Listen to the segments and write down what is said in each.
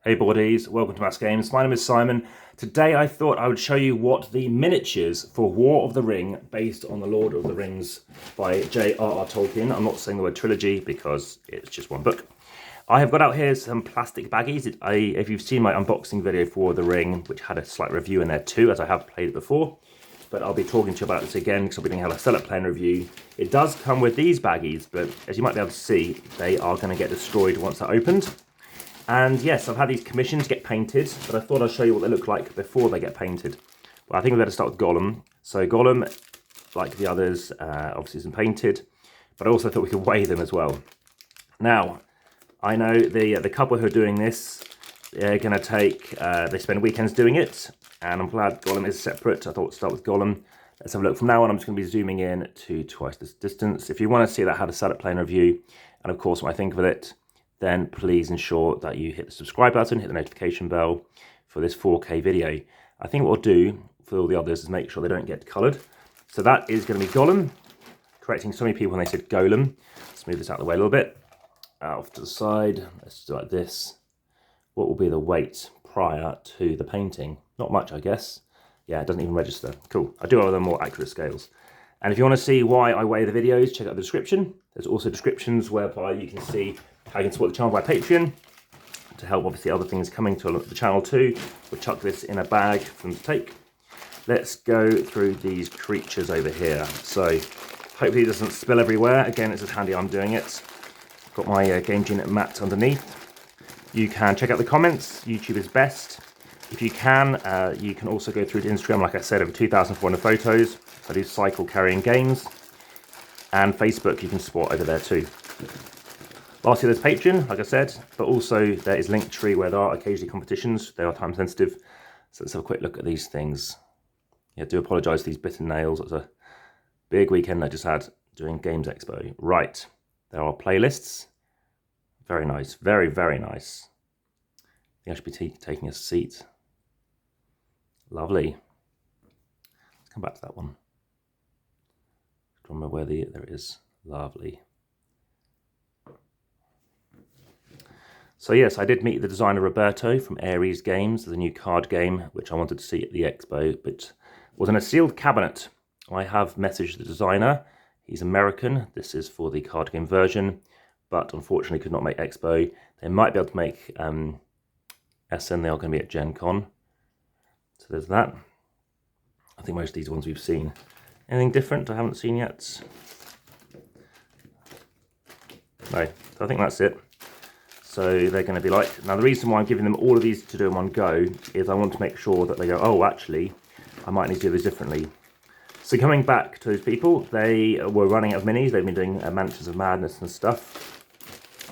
Hey boardies, welcome to AmassGames. My name is Simon. Today I thought I would show you what the miniatures for War of the Ring, based on the Lord of the Rings by J.R.R. Tolkien. I'm not saying the word trilogy because it's just one book. I have got out here some plastic baggies. If you've seen my unboxing video for War of the Ring, which had a slight review in there too, as I have played it before, but I'll be talking to you about this again because I'll be doing a setup plan review. It does come with these baggies, but as you might be able to see, they are going to get destroyed once they're opened. And yes, I've had these commissioned to get painted, but I thought I'd show you what they look like before they get painted. Well, I think we better start with Gollum. So Gollum, like the others, obviously isn't painted, but I also thought we could weigh them as well. Now, I know the couple who are doing this, they're going to take, they spend weekends doing it, and I'm glad Gollum is separate. I thought we'd start with Gollum. Let's have a look. From now on, I'm just going to be zooming in to twice this distance. If you want to see that how to set up plan review, and of course what I think of it, then please ensure that you hit the subscribe button, hit the notification bell for this 4K video. I think what we'll do for all the others is make sure they don't get coloured. So that is going to be Gollum, correcting so many people when they said Golem. Let's move this out of the way a little bit. Off to the side, let's do it like this. What will be the weight prior to the painting? Not much, I guess. Yeah, it doesn't even register. Cool. I do have the more accurate scales. And if you want to see why I weigh the videos, check out the description. There's also descriptions whereby you can see how you can support the channel by Patreon to help obviously other things coming to the channel too. We'll chuck this in a bag for them to take. Let's go through these creatures over here. So hopefully it doesn't spill everywhere. Again, it's just handy I'm doing it. Got my Game Genie mat underneath. You can check out the comments. YouTube is best. If you can also go through to Instagram. Like I said, over 2,400 photos. I do cycle carrying games. And Facebook, you can support over there too. Lastly, there's Patreon, like I said, but also there is Linktree where there are occasionally competitions. They are time sensitive. So let's have a quick look at these things. Yeah, I do apologise for these bitten nails. It was a big weekend I just had doing Games Expo. Right, there are playlists. Very nice, very, very nice. I think I should be taking a seat. Lovely. Let's come back to that one. I don't remember where there it is. Lovely. So yes, I did meet the designer Roberto from AmassGames. There's a new card game which I wanted to see at the expo, but was in a sealed cabinet. I have messaged the designer. He's American. This is for the card game version, but unfortunately could not make expo. They might be able to make SN. They are going to be at Gen Con. So there's that. I think most of these ones we've seen. Anything different I haven't seen yet? No, so I think that's it. So they're going to be like, now the reason why I'm giving them all of these to do in one go is I want to make sure that they go, oh, actually, I might need to do this differently. So coming back to those people, they were running out of minis. They've been doing Mansions of Madness and stuff.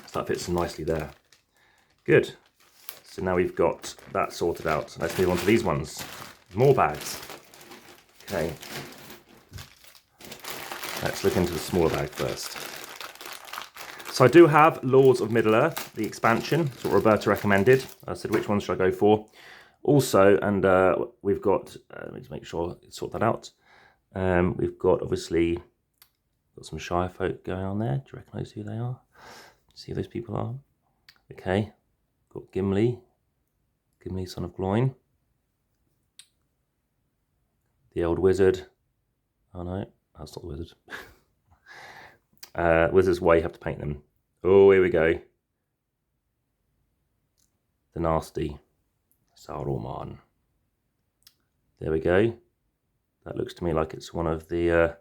So that fits them nicely there. Good. So now we've got that sorted out. Let's move on to these ones. More bags. Okay. Let's look into the smaller bag first. So I do have Lords of Middle-earth, the expansion. That's what Roberta recommended. I said, which one should I go for? Also, and we've got, let me just make sure I sort that out. We've got, obviously, got some Shire folk going on there. Do you recognise who they are? See who those people are? Okay. Got Gimli. Gimli, son of Gloin. The old wizard. Oh no, that's not the wizard. Wizard's Way, you have to paint them. Oh, here we go. The nasty Saruman. There we go. That looks to me like it's one of the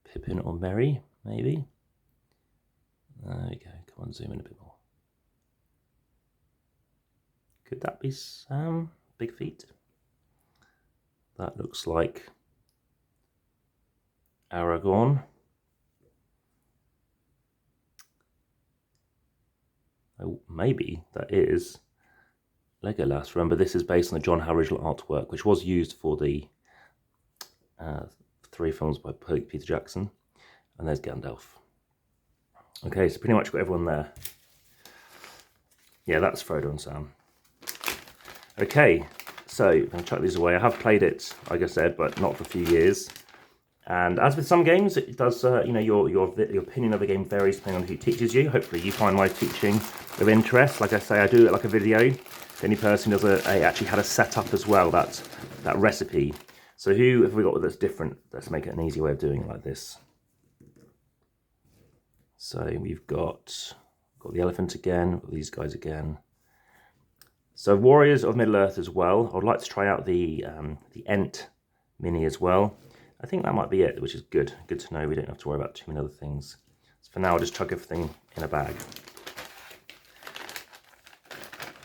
Pippin or Merry, maybe. There we go. Come on, zoom in a bit more. Could that be Sam? Big feet? That looks like Aragorn. Oh, maybe that is Legolas. Remember, this is based on the John Howe original artwork, which was used for the 3 films by Peter Jackson. And there's Gandalf. Okay, so pretty much got everyone there. Yeah, that's Frodo and Sam. Okay, so I'm going to chuck these away. I have played it, like I said, but not for a few years. And as with some games, it does, you know, your opinion of the game varies depending on who teaches you. Hopefully you find my teaching of interest, like I say, I do it like a video. If any person does actually had a setup as well, that recipe. So who have we got that's different? Let's make it an easy way of doing it like this. So we've got the elephant again, got these guys again. So Warriors of Middle-earth as well. I'd like to try out the Ent mini as well. I think that might be it, which is good. Good to know we don't have to worry about too many other things. So for now, I'll just chuck everything in a bag.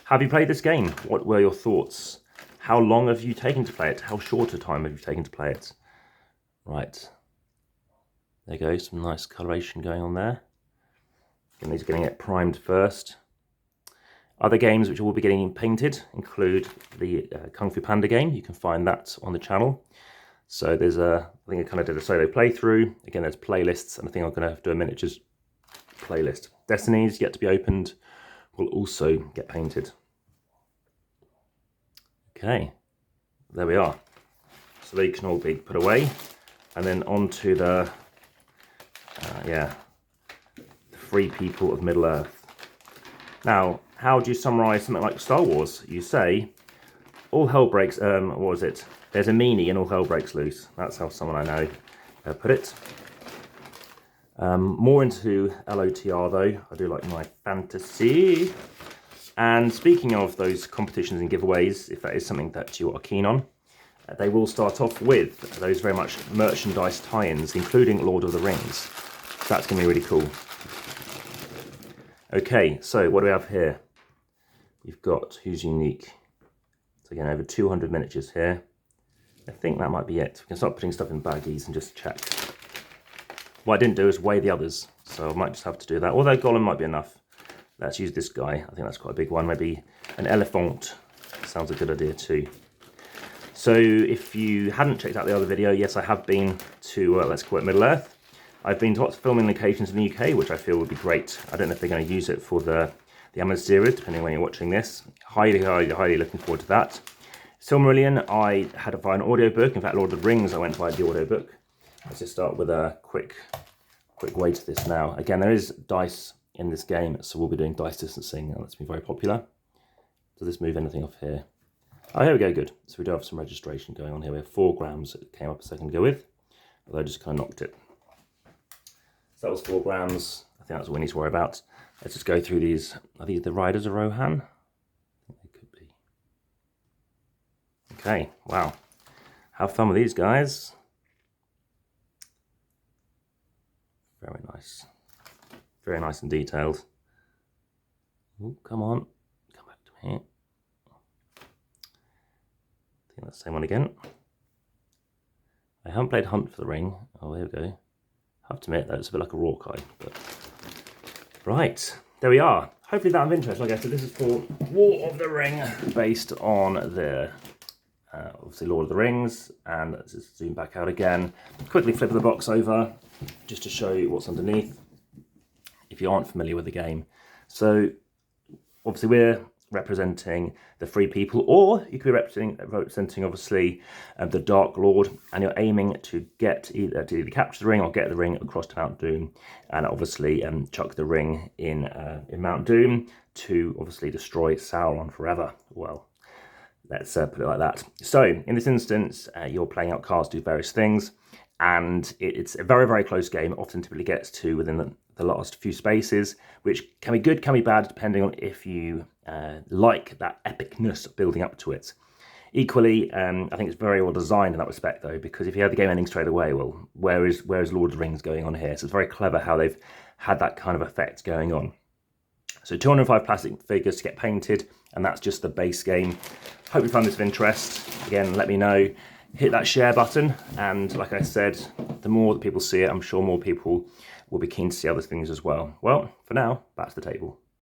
Have you played this game? What were your thoughts? How long have you taken to play it? How short a time have you taken to play it? Right. There you go, some nice coloration going on there. Again, these are getting it primed first. Other games which will be getting painted include the Kung Fu Panda game. You can find that on the channel. So there's I think I kind of did a solo playthrough. Again, there's playlists, and I think I'm going to have to do a miniatures playlist. Destiny's yet to be opened will also get painted. Okay, there we are. So they can all be put away, and then onto the the free people of Middle-earth. Now, how do you summarize something like Star Wars? You say, all hell breaks, what was it? There's a meanie and all hell breaks loose. That's how someone I know put it. More into LOTR though. I do like my fantasy. And speaking of those competitions and giveaways, if that is something that you are keen on, they will start off with those very much merchandise tie-ins, including Lord of the Rings. So that's going to be really cool. Okay, so what do we have here? You've got who's unique. So again, over 200 miniatures here. I think that might be it. We can start putting stuff in baggies and just check. What I didn't do is weigh the others, so I might just have to do that. Although Gollum might be enough. Let's use this guy. I think that's quite a big one. Maybe an elephant. Sounds a good idea too. So if you hadn't checked out the other video, yes, I have been to, let's call it Middle-earth. I've been to lots of filming locations in the UK, which I feel would be great. I don't know if they're going to use it for the Amass series, depending on when you're watching this. Highly, highly, highly looking forward to that. Silmarillion, I had to buy an audiobook. In fact, Lord of the Rings, I went to buy the audiobook. Let's just start with a quick way to this now. Again, there is dice in this game, so we'll be doing dice distancing. That's been very popular. Does this move anything off here? Oh, here we go, good. So we do have some registration going on here. We have 4 grams that came up a second ago with, although I just kind of knocked it. So that was 4 grams. I think that's what we need to worry about. Let's just go through these. Are these the Riders of Rohan? I think they could be. Okay, wow. Have fun with these guys. Very nice. Very nice and detailed. Ooh, come on. Come back to me. I think that's the same one again. I haven't played Hunt for the Ring. Oh, there we go. I have to admit, that's a bit like a Rawkeye. But... Right, there we are. Hopefully that of interest. Like I said, this is for War of the Ring, based on the, obviously, Lord of the Rings. And let's just zoom back out again. Quickly flip the box over, just to show you what's underneath, if you aren't familiar with the game. So, obviously, we're representing the free people, or you could be representing obviously the Dark Lord, and you're aiming to get either capture the ring or get the ring across to Mount Doom, and obviously chuck the ring in Mount Doom to obviously destroy Sauron forever. Well, let's put it like that. So in this instance, you're playing out cards to do various things, and it's a very, very close game. Often typically gets to within the last few spaces, which can be good, can be bad, depending on if you like that epicness building up to it. Equally, I think it's very well designed in that respect, though, because if you had the game ending straight away, well, where is Lord of the Rings going on here? So it's very clever how they've had that kind of effect going on. So 205 plastic figures to get painted, and that's just the base game. Hope you found this of interest. Again, let me know. Hit that share button, and like I said, the more that people see it, I'm sure more people will be keen to see other things as well. Well, for now, back to the table.